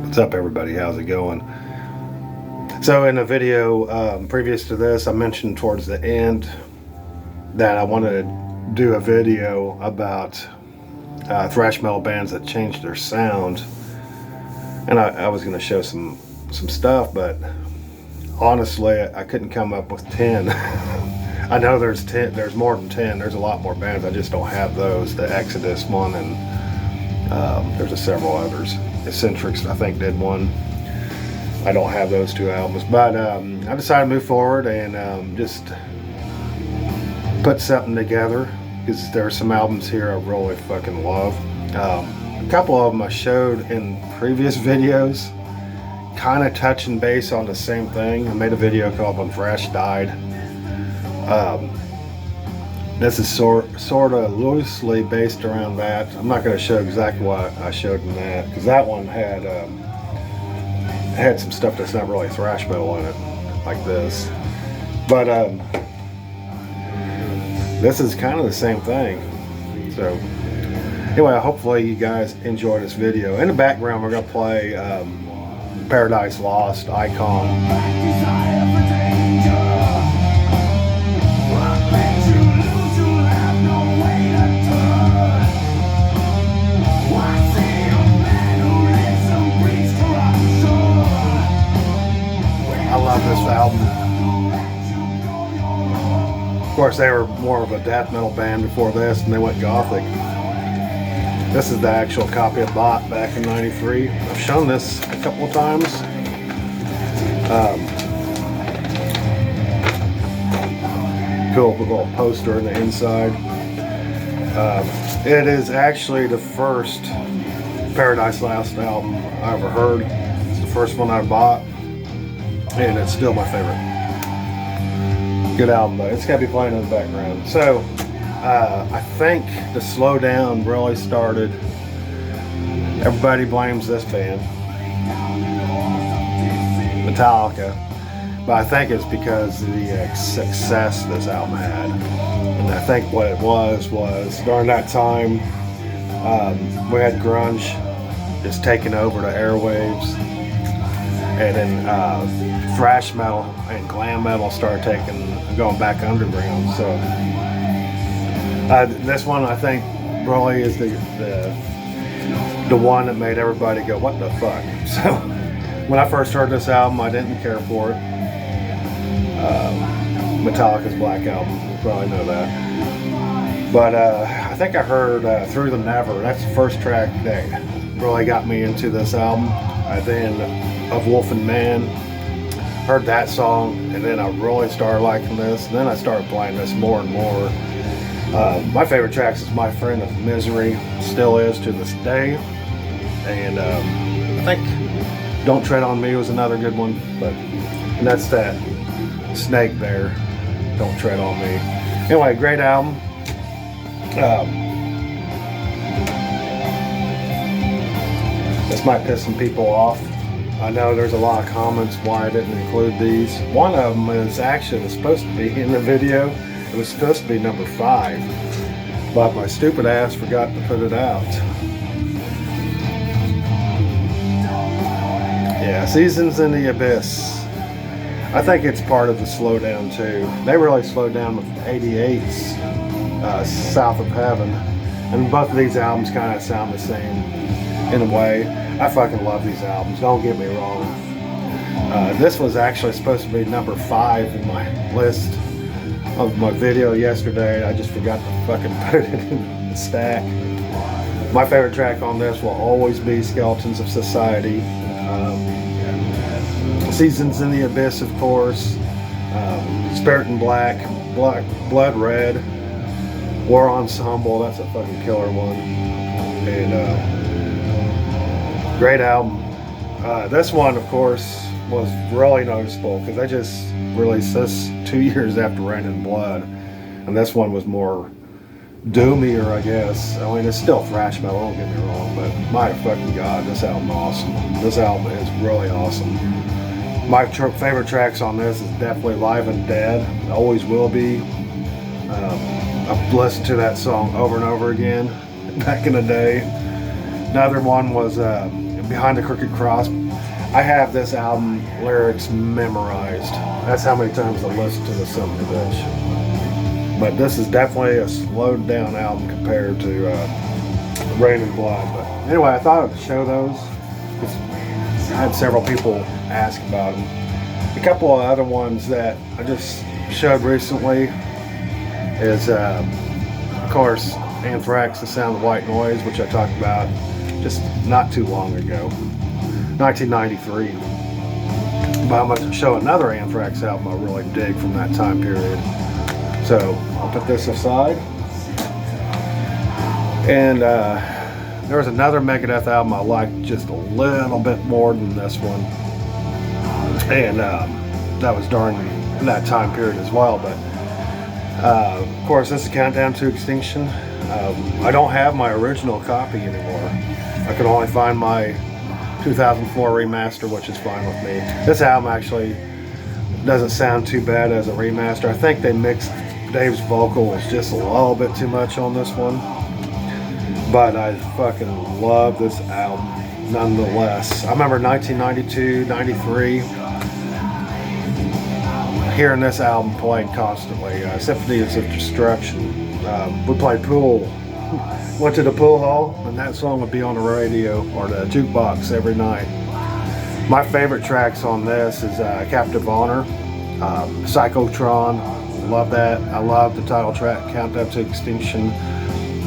What's up, everybody? How's it going? So in a video previous to this, I mentioned towards the end that I wanted to do a video about thrash metal bands that changed their sound, and I was going to show some stuff, but honestly I couldn't come up with 10. I know there's more than 10. There's a lot more bands. I just don't have those. The Exodus one, and there's several others. Anthrax, I think, did one. I don't have those two albums, but I decided to move forward and just put something together, because there are some albums here I really fucking love. A couple of them I showed in previous videos, kind of touching base on the same thing. I made a video called "When Thrash Died." This is sort of loosely based around that. I'm not going to show exactly what I showed in that, because that one had some stuff that's not really thrash metal in it, like this. But this is kind of the same thing. So anyway, hopefully you guys enjoy this video. In the background, we're going to play Paradise Lost, Icon. I love this album. Of course, they were more of a death metal band before this, and they went gothic. This is the actual copy I bought back in '93. I've shown this a couple of times. Cool little poster in the inside. It is actually the first Paradise Lost album I ever heard. It's the first one I bought, and it's still my favorite. Good album, though. It's got to be playing in the background. So I think the slowdown really started. Everybody blames this band, Metallica, but I think it's because of the success this album had. And I think what it was during that time, we had grunge just taking over the airwaves, and then thrash metal and glam metal started going back underground. So this one, I think, really is the one that made everybody go, "What the fuck?" So when I first heard this album, I didn't care for it. Metallica's Black Album, you probably know that. But I think I heard Through the Never. That's the first track that really got me into this album. Then Of Wolf and Man, heard that song, and then I really started liking this. And then I started playing this more and more. My favorite tracks is My Friend of Misery, still is to this day. And I think Don't Tread on Me was another good one, and that's that snake there, Don't Tread on Me. Anyway, great album. This might piss some people off. I know there's a lot of comments why I didn't include these. One of them is actually supposed to be in the video. It was supposed to be number 5, but my stupid ass forgot to put it out. Yeah, Seasons in the Abyss. I think it's part of the slowdown too. They really slowed down with 88's South of Heaven, and both of these albums kind of sound the same in a way. I fucking love these albums, don't get me wrong. This was actually supposed to be number 5 in my list of my video yesterday. I just forgot to fucking put it in the stack. My favorite track on this will always be Skeletons of Society. Seasons in the Abyss, of course. Spirit in Black, Blood Red, War Ensemble, that's a fucking killer one. And great album. This one, of course, was really noticeable because I just released this 2 years after Rain and Blood, and this one was more doomier, I guess. I mean, it's still thrash metal, don't get me wrong, but my fucking god, this album is awesome. This album is really awesome. My favorite tracks on this is definitely Live and Dead. Always will be. I've listened to that song over and over again back in the day. Another one was Behind the Crooked Cross. I have this album lyrics memorized. That's how many times I listened to the son of a bitch. But this is definitely a slowed down album compared to Rain and Blood. But anyway, I thought I'd show those. I had several people ask about them. A couple of other ones that I just showed recently is, of course, Anthrax, The Sound of White Noise, which I talked about just not too long ago, 1993. But I'm going to show another Anthrax album I really dig from that time period. So I'll put this aside. And there was another Megadeth album I liked just a little bit more than this one. And that was during that time period as well. But of course, this is Countdown to Extinction. I don't have my original copy anymore. I can only find my 2004 remaster, which is fine with me. This album actually doesn't sound too bad as a remaster. I think they mixed Dave's vocals just a little bit too much on this one. But I fucking love this album nonetheless. I remember 1992, 93, hearing this album played constantly. Symphonies of Destruction. We played pool. Went to the pool hall, and that song would be on the radio or the jukebox every night. My favorite tracks on this is Captive Honor, Psychotron. Love that. I love the title track, Countdown to Extinction.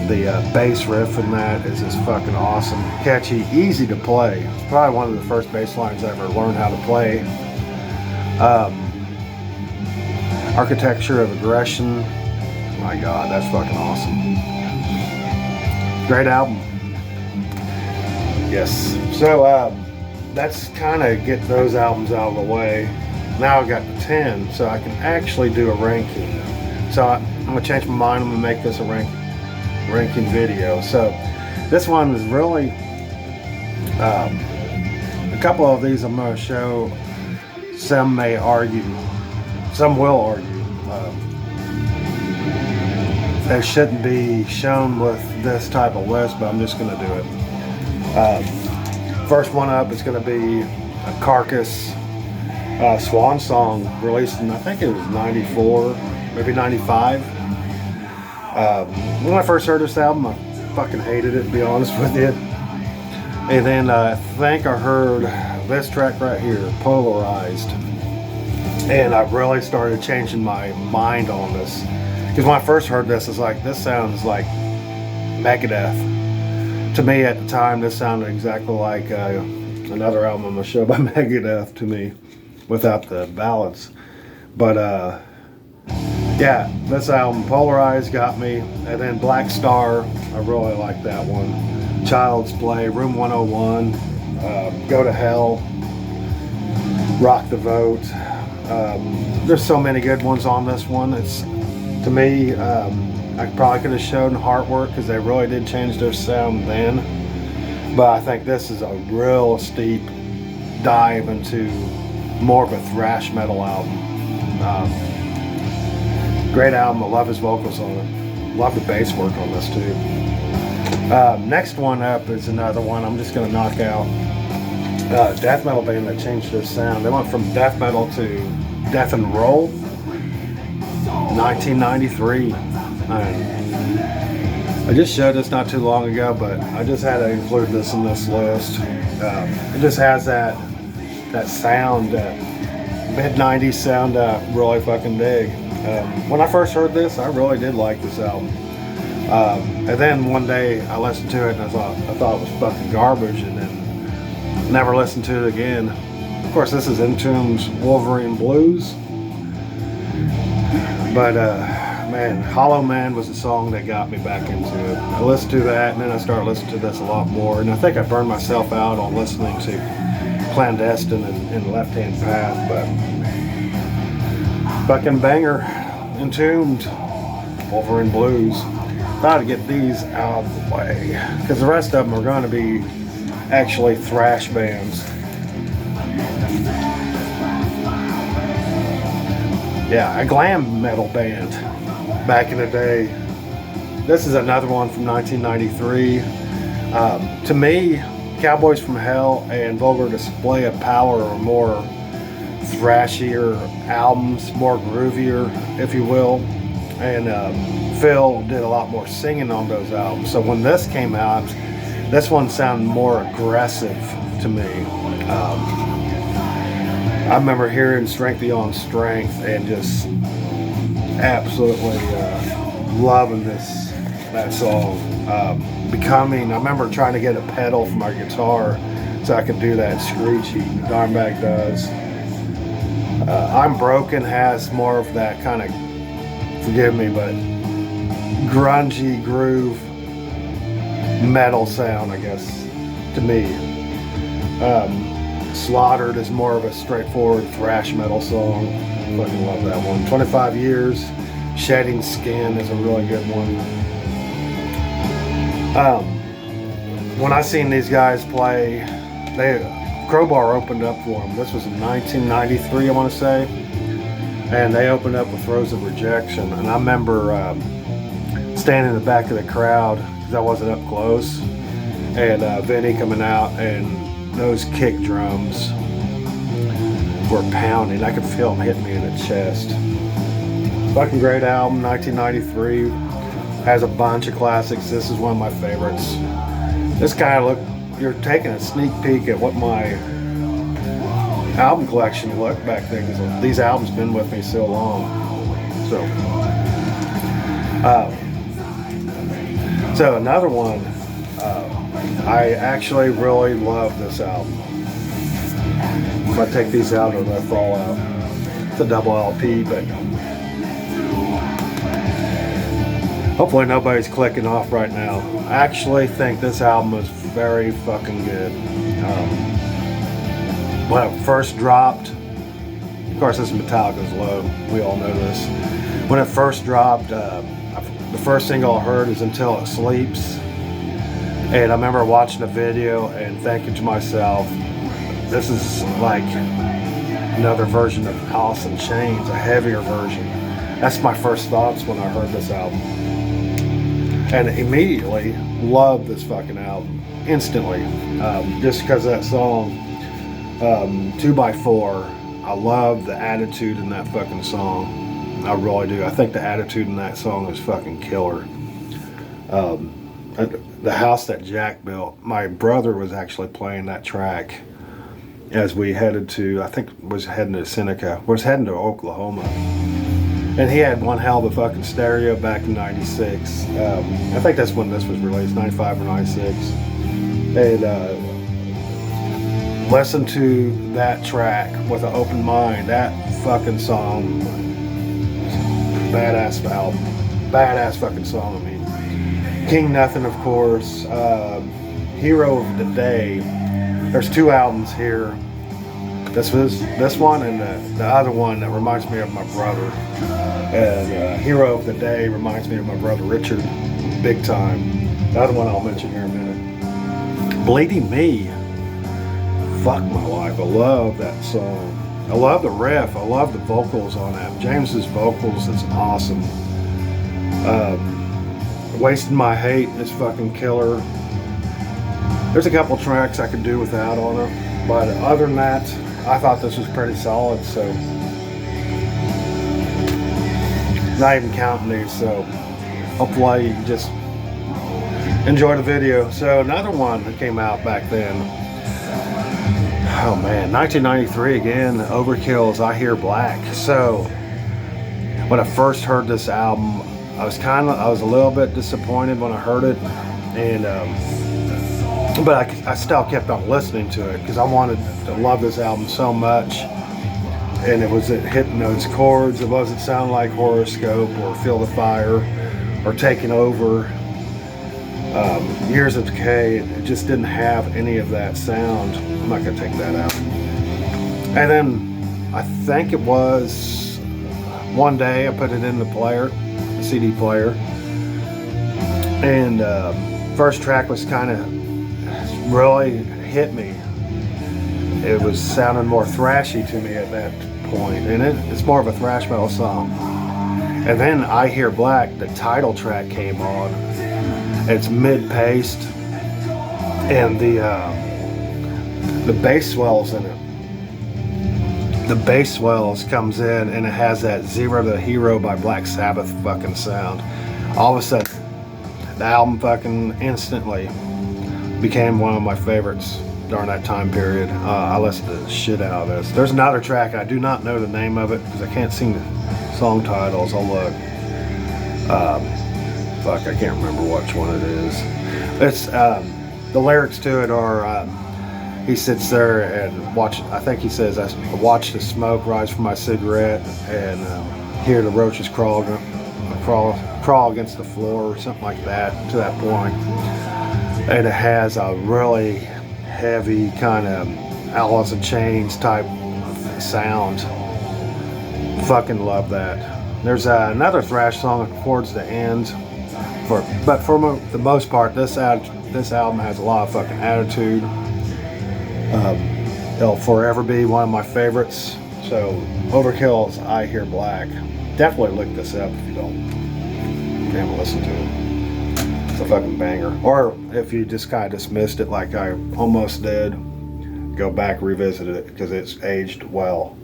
The bass riff in that is just fucking awesome. Catchy, easy to play. Probably one of the first bass lines I ever learned how to play. Architecture of Aggression. My God, that's fucking awesome. Great album. Yes. So that's kind of get those albums out of the way. Now I've got the 10, so I can actually do a ranking. So I'm gonna change my mind. I'm gonna make this a ranking video. So this one is really a couple of these I'm gonna show. Some may argue, some will argue. They shouldn't be shown with this type of list, but I'm just going to do it. First one up is going to be a Carcass Swan Song, released in, I think it was 94, maybe 95. When I first heard this album, I fucking hated it, to be honest with you. And then I think I heard this track right here, Polarized. And I really started changing my mind on this. Because when I first heard this, it's like, this sounds like Megadeth. To me at the time, this sounded exactly like another album on the show by Megadeth to me, without the ballads. But yeah, this album, Polarized, got me. And then Black Star, I really like that one. Child's Play, Room 101, Go to Hell, Rock the Vote. There's so many good ones on this one. It's, to me, I probably could have shown Heartwork because they really did change their sound then. But I think this is a real steep dive into more of a thrash metal album. Great album. I love his vocals on it. Love the bass work on this too. Next one up is another one I'm just going to knock out. Death metal band that changed their sound. They went from death metal to death and roll. 1993. I just showed this not too long ago, but I just had to include this in this list. It just has that sound, that mid-90s sound that I really fucking dig. When I first heard this, I really did like this album. And then one day I listened to it and I thought it was fucking garbage, and then never listened to it again. Of course, this is Entombed's Wolverine Blues. But man, Hollow Man was the song that got me back into it. I listened to that, and then I started listening to this a lot more. And I think I burned myself out on listening to Clandestine and Left Hand Path. But fucking banger, Entombed, Wolverine Blues. Thought I'd get these out of the way, because the rest of them are going to be actually thrash bands. Yeah, a glam metal band back in the day. This is another one from 1993. To me, Cowboys from Hell and Vulgar Display of Power are more thrashier albums, more groovier, if you will. And Phil did a lot more singing on those albums. So when this came out, this one sounded more aggressive to me. I remember hearing Strength Beyond Strength and just absolutely loving that song. Becoming, I remember trying to get a pedal for my guitar so I could do that screechy Dimebag does. I'm Broken has more of that kind of, forgive me, but grungy groove metal sound, I guess, to me. Slaughtered is more of a straightforward thrash metal song. Fucking love that one. 25 Years, Shedding Skin is a really good one. When I seen these guys play, Crowbar opened up for them. This was in 1993, I want to say, and they opened up with Rose of Rejection. And I remember standing in the back of the crowd because I wasn't up close, and Vinny coming out, and those kick drums were pounding. I could feel them hitting me in the chest. Fucking great album, 1993. Has a bunch of classics. This is one of my favorites. This kind of you're taking a sneak peek at what my album collection looked back then, because these albums been with me so long. So another one, I actually really love this album. If I take these out, it'll fall out. It's a double LP, but hopefully nobody's clicking off right now. I actually think this album is very fucking good. When it first dropped, of course this is Metallica's Low, we all know this. When it first dropped, the first single I heard is Until It Sleeps. And I remember watching the video and thinking to myself, this is like another version of Alice in Chains, a heavier version. That's my first thoughts when I heard this album. And immediately loved this fucking album, instantly. Just because of that song, 2x4, I love the attitude in that fucking song. I really do. I think the attitude in that song is fucking killer. The house that Jack built, my brother was actually playing that track as we headed to, I think was heading to Seneca, was heading to Oklahoma. And he had one hell of a fucking stereo back in 96. I think that's when this was released, 95 or 96. And listen to that track with an open mind. That fucking song, badass album, badass fucking song, I mean. King Nothing, of course, Hero of the Day. There's two albums here. This one and the other one that reminds me of my brother. And Hero of the Day reminds me of my brother Richard, big time. The other one I'll mention here in a minute. Bleeding Me. Fuck my life. I love that song. I love the riff. I love the vocals on that. James's vocals is awesome. Wasting My Hate is fucking killer. There's a couple tracks I could do without on it, but other than that, I thought this was pretty solid, so not even counting these, so hopefully you can just enjoy the video. So another one that came out back then, oh man, 1993 again, Overkills, I Hear Black. So when I first heard this album, I was a little bit disappointed when I heard it, and but I still kept on listening to it because I wanted to love this album so much, and it was hitting those chords. It wasn't sound like Horoscope or Feel the Fire or Taking Over. Years of Decay, it just didn't have any of that sound. I'm not gonna take that out. And then I think it was one day I put it in the player, the CD player, and first track was kind of really hit me. It was sounding more thrashy to me at that point, and it's more of a thrash metal song. And then I Hear Black, the title track came on. It's mid-paced, and the bass swells in it. The bass swells comes in and it has that Zero to the Hero by Black Sabbath fucking sound. All of a sudden, the album fucking instantly became one of my favorites during that time period. I listened to the shit out of this. There's another track, I do not know the name of it because I can't sing the song titles. I'll look. Fuck, I can't remember which one it is. It's, the lyrics to it are, he sits there and I think he says, I watch the smoke rise from my cigarette and hear the roaches crawl against the floor or something like that, to that point. And it has a really heavy kind of Alice in Chains type sound. Fucking love that. There's another thrash song towards the end, but for the most part, this album has a lot of fucking attitude. It'll forever be one of my favorites. So Overkills, I Hear Black. Definitely look this up if you haven't listened to it. It's a fucking banger. Or if you just kind of dismissed it like I almost did, go back, revisit it, because it's aged well.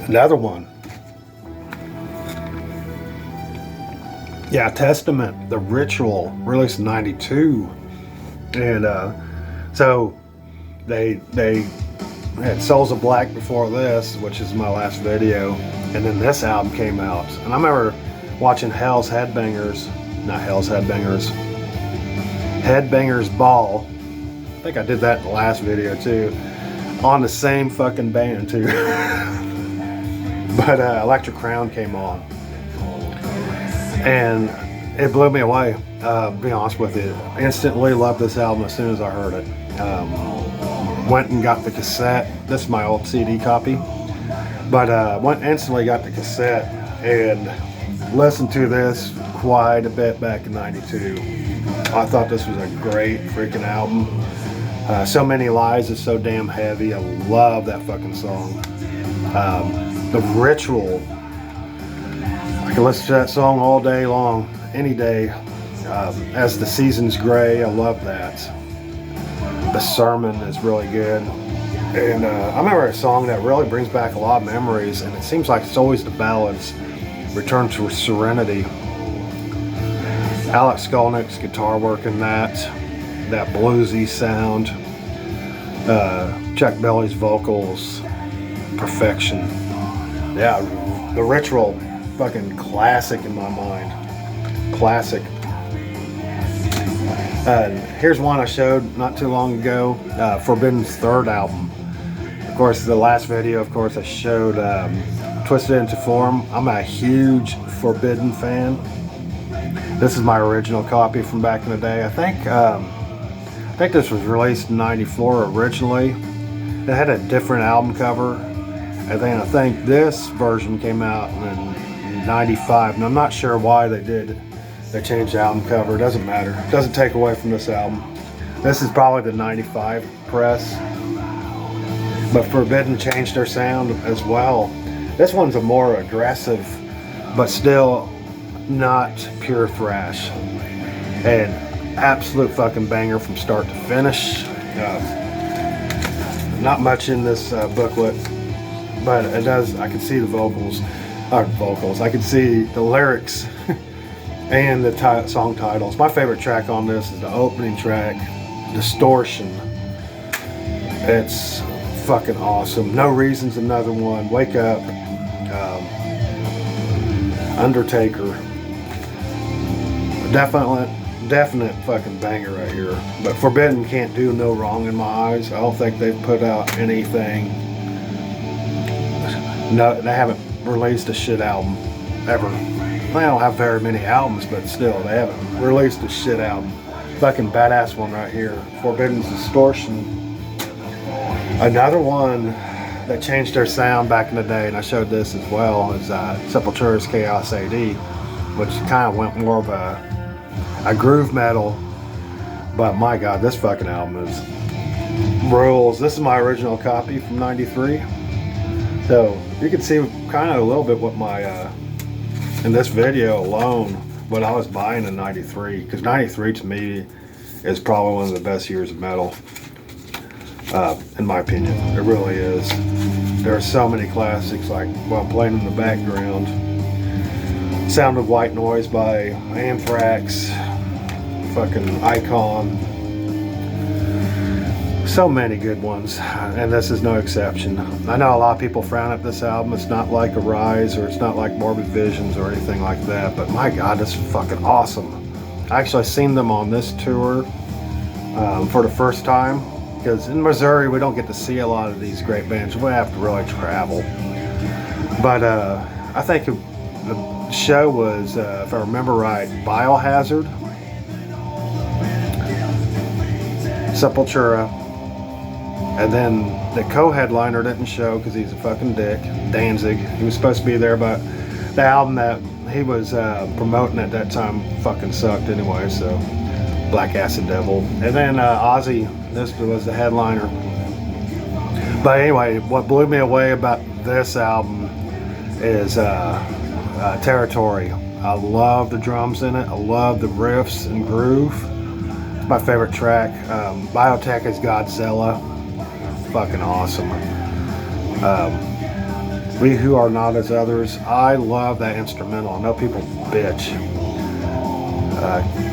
Another one. Yeah, Testament, The Ritual, released in '92. And so they had Souls of Black before this, which is my last video, and then this album came out. And I remember watching Headbangers Ball. I think I did that in the last video too, on the same fucking band too. But Electric Crown came on, and it blew me away. Be honest with you, instantly loved this album as soon as I heard it. Went and got the cassette. This is my old CD copy, but instantly got the cassette and listened to this quite a bit back in '92. I thought this was a great freaking album. So Many Lies is so damn heavy. I love that fucking song. The Ritual, I can listen to that song all day long, any day. As the Seasons Gray, I love that. The Sermon is really good. And I remember a song that really brings back a lot of memories, and it seems like it's always the ballads. Return to Serenity. Alex Skolnick's guitar work in that bluesy sound. Chuck Berry's vocals, perfection. Yeah, The Ritual, fucking classic in my mind. Classic. Here's one I showed not too long ago, Forbidden's third album. Of course, the last video, of course, I showed Twisted Into Form. I'm a huge Forbidden fan. This is my original copy from back in the day. I think this was released in '94 originally. It had a different album cover, and then I think this version came out in '95, and I'm not sure why they changed the album cover. It doesn't matter. It doesn't take away from this album. This is probably the '95 press, but Forbidden changed their sound as well. This one's a more aggressive, but still not pure thrash, and absolute fucking banger from start to finish. Not much in this booklet, but it does. I can see the vocals. I can see the lyrics and the song titles. My favorite track on this is the opening track, Distortion. It's fucking awesome. No Reason's another one. Wake Up. Undertaker. Definite fucking banger right here. But Forbidden can't do no wrong in my eyes. I don't think they've put out anything. No, they haven't released a shit album ever. They don't have very many albums, but still, they haven't released a shit album. Fucking badass one right here. Forbidden's Distortion. Another one that changed their sound back in the day, and I showed this as well, is Sepultura's Chaos AD, which kind of went more of a groove metal. But my god, this fucking album is rules. This is my original copy from '93. So you can see kind of a little bit what my in this video alone what I was buying in '93, because '93 to me is probably one of the best years of metal, in my opinion. It really is. There are so many classics, like while playing in the background, Sound of White Noise by Anthrax, fucking Icon. So many good ones, and this is no exception. I know a lot of people frown at this album. It's not like Arise, or it's not like Morbid Visions or anything like that, but my God, this is fucking awesome. I actually seen them on this tour for the first time, because in Missouri we don't get to see a lot of these great bands. We have to really travel. But I think the show was, if I remember right, Biohazard, Sepultura, and then the co-headliner didn't show because he's a fucking dick, Danzig. He was supposed to be there, but the album that he was promoting at that time fucking sucked anyway, so Black Acid Devil. And then Ozzy, this was the headliner. But anyway, what blew me away about this album is Territory. I love the drums in it. I love the riffs and groove. It's my favorite track. Biotech is Godzilla. Fucking awesome. We Who Are Not As Others. I love that instrumental. I know people bitch.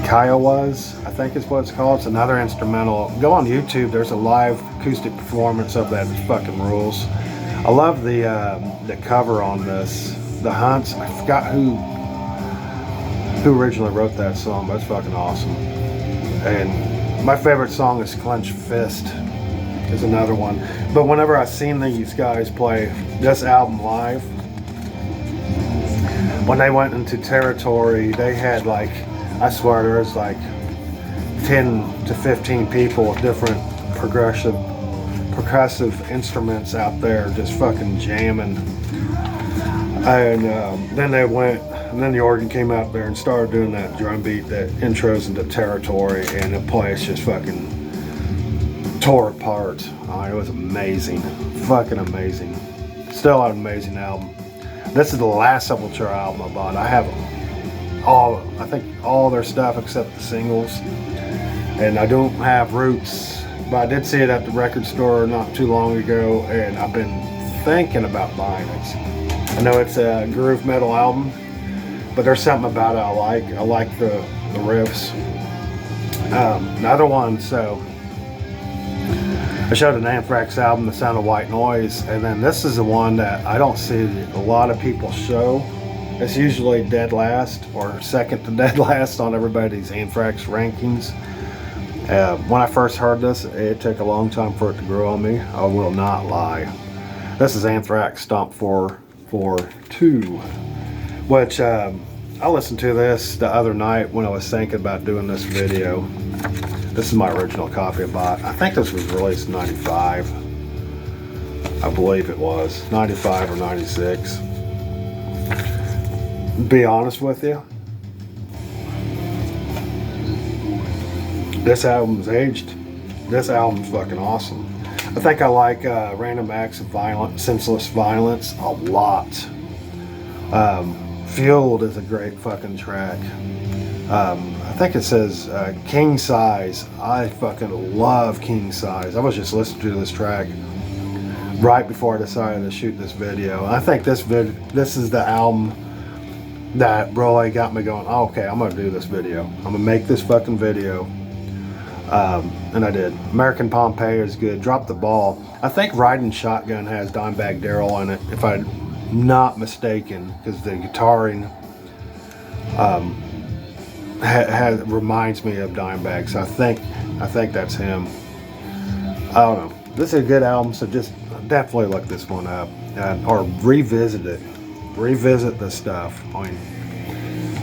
Kiowas, I think is what it's called. It's another instrumental. Go on YouTube. There's a live acoustic performance of that. It fucking rules. I love the cover on this. The Hunts. I forgot who originally wrote that song, but it's fucking awesome. And my favorite song is Clenched Fist. Is another one. But whenever I've seen these guys play this album live, when they went into Territory, they had like, I swear there was like 10 to 15 people with different percussive instruments out there just fucking jamming. And then they went, and then the organ came out there and started doing that drum beat that intros into Territory, and the place just fucking tore apart. Oh, it was amazing. Fucking amazing. Still an amazing album. This is the last Sepultura album I bought. I have I think all their stuff except the singles. And I don't have Roots, but I did see it at the record store not too long ago, and I've been thinking about buying it. I know it's a groove metal album, but there's something about it I like. I like the riffs. Another one, so I showed an Anthrax album, The Sound of White Noise, and then this is the one that I don't see a lot of people show. It's usually dead last or second to dead last on everybody's Anthrax rankings. When I first heard this, it took a long time for it to grow on me. I will not lie. This is Anthrax Stomp 442, which I listened to this the other night when I was thinking about doing this video. This is my original copy I bought. I think this was released in 95. I believe it was 95 or 96. Be honest with you, this album's aged. This album's fucking awesome. I think I like Random Acts of Violence, Senseless Violence a lot. Fueled is a great fucking track. I think it says Kingsize. I fucking love Kingsize. I was just listening to this track right before I decided to shoot this video. I think this is the album that really got me going, oh, okay, I'm gonna do this video. I'm gonna make this fucking video. And I did. American Pompeii is good. Drop the Ball. I think Riding Shotgun has Dimebag Darrell in it, if I'm not mistaken, because the guitaring reminds me of Dimebag, so I think that's him. I don't know. This is a good album, so just definitely look this one up or revisit it. Revisit the stuff. I mean,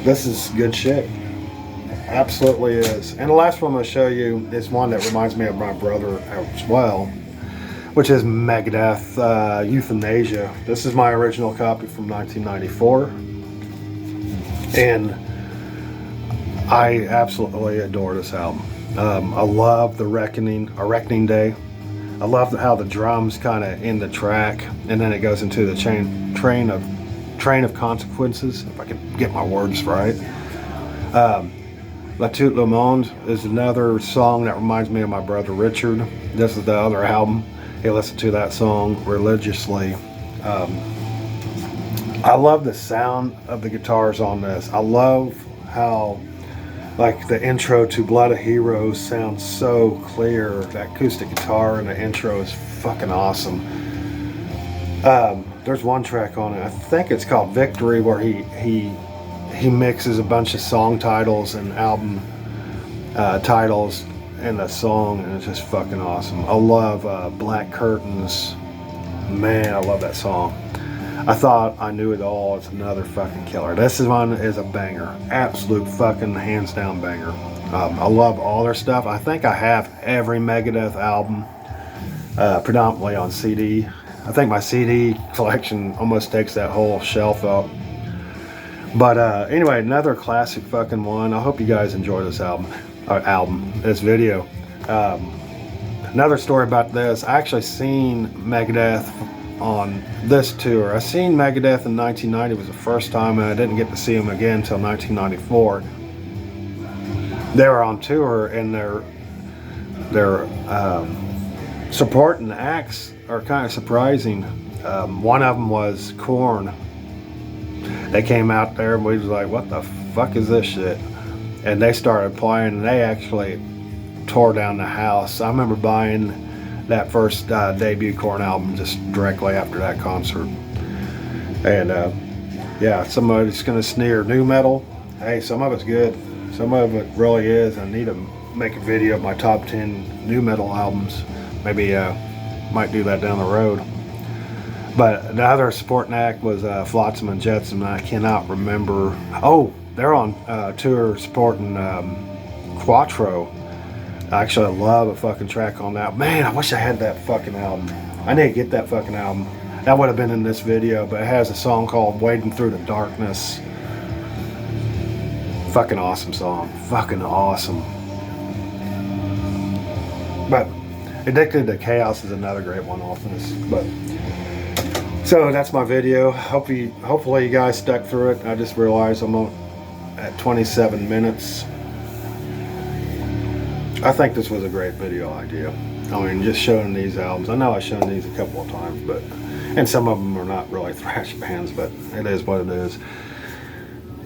this is good shit. Absolutely is. And the last one I'm going to show you is one that reminds me of my brother as well, which is Megadeth, Euthanasia. This is my original copy from 1994. And I absolutely adore this album. I love the Reckoning Day. I love how the drums kind of end the track, and then it goes into the train of consequences, if I can get my words right. La Toute Le Monde is another song that reminds me of my brother Richard. This is the other album. He listened to that song religiously. I love the sound of the guitars on this. I love how, like, the intro to Blood of Heroes sounds so clear. That acoustic guitar in the intro is fucking awesome. There's one track on it, I think it's called Victory, where he mixes a bunch of song titles and album titles in the song, and it's just fucking awesome. I love Black Curtains. Man, I love that song. I Thought I Knew It All. It's another fucking killer. This one is a banger. Absolute fucking hands down banger. I love all their stuff. I think I have every Megadeth album, predominantly on CD. I think my CD collection almost takes that whole shelf up. But anyway, another classic fucking one. I hope you guys enjoy this this video. Another story about this. I actually seen Megadeth on this tour. I seen Megadeth in 1990. Was the first time, and I didn't get to see them again until 1994. They were on tour, and their supporting acts are kind of surprising. One of them was Korn. They came out there and we was like, what the fuck is this shit? And they started playing, and they actually tore down the house. I remember buying that first debut Korn album just directly after that concert. And yeah, somebody's gonna sneer new metal. Hey, some of it's good. Some of it really is. I need to make a video of my top 10 new metal albums. Maybe might do that down the road. But the other supporting act was Flotsam and Jetsam. I cannot remember. Oh, they're on tour supporting Quattro. I actually love a fucking track on that. Man, I wish I had that fucking album. I need to get that fucking album. That would have been in this video, but it has a song called Wading Through the Darkness. Fucking awesome song. Fucking awesome. But Addicted to Chaos is another great one off this. But so that's my video. Hopefully you guys stuck through it. I just realized I'm at 27 minutes. I think this was a great video idea. I mean, just showing these albums. I know I've shown these a couple of times, but and some of them are not really thrash bands, but it is what it is.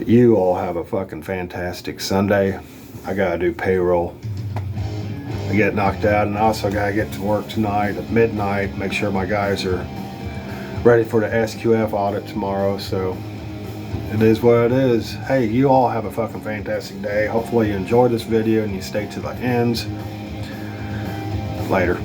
You all have a fucking fantastic Sunday. I gotta do payroll. I get knocked out, and I also gotta get to work tonight at midnight. Make sure my guys are ready for the SQF audit tomorrow. So it is what it is. Hey, you all have a fucking fantastic day. Hopefully you enjoyed this video and you stay to the end. Later.